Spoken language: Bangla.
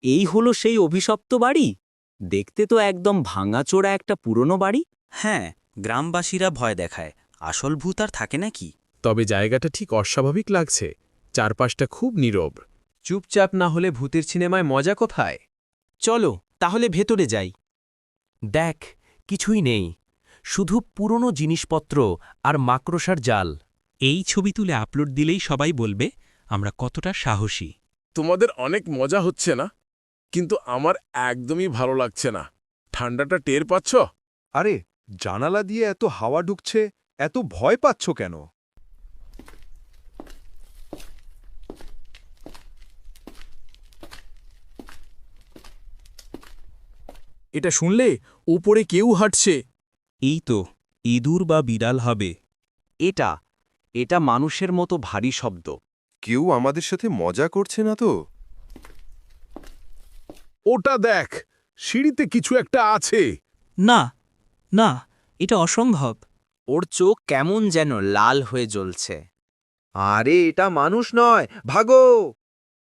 এই হলো সেই অভিশপ্ত বাড়ি। দেখতে তো একদম ভাঙাচোরা একটা পুরনো বাড়ি। হ্যাঁ, গ্রামবাসীরা ভয় দেখায়, আসল ভূত আর থাকে নাকি? তবে জায়গাটা ঠিক অস্বাভাবিক লাগছে, চারপাশটা খুব নীরব। চুপচাপ না হলে ভূতের সিনেমায় মজা কোথায়? চলো তাহলে ভেতরে যাই। দেখ, কিছুই নেই, শুধু পুরনো জিনিসপত্র আর মাকড়সার জাল। এই ছবি তুলে আপলোড দিলেই সবাই বলবে আমরা কতটা সাহসী। তোমাদের অনেক মজা হচ্ছে না, কিন্তু আমার একদমই ভালো লাগছে না। ঠান্ডাটা টের পাচ্ছ? আরে, জানালা দিয়ে এত হাওয়া ঢুকছে, এত ভয় পাচ্ছ কেন? এটা শুনলে উপরে কেউ হাঁটছে। এই তো, ইঁদুর বা বিড়াল হবে। এটা এটা মানুষের মতো ভারী শব্দ। কেউ আমাদের সাথে মজা করছে না তো? ওটা দেখ, সিঁড়িতে কিছু একটা আছে। না না, এটা অসম্ভব। ওর চোখ কেমন যেন লাল হয়ে জ্বলছে। আরে এটা মানুষ নয়, ভাগো!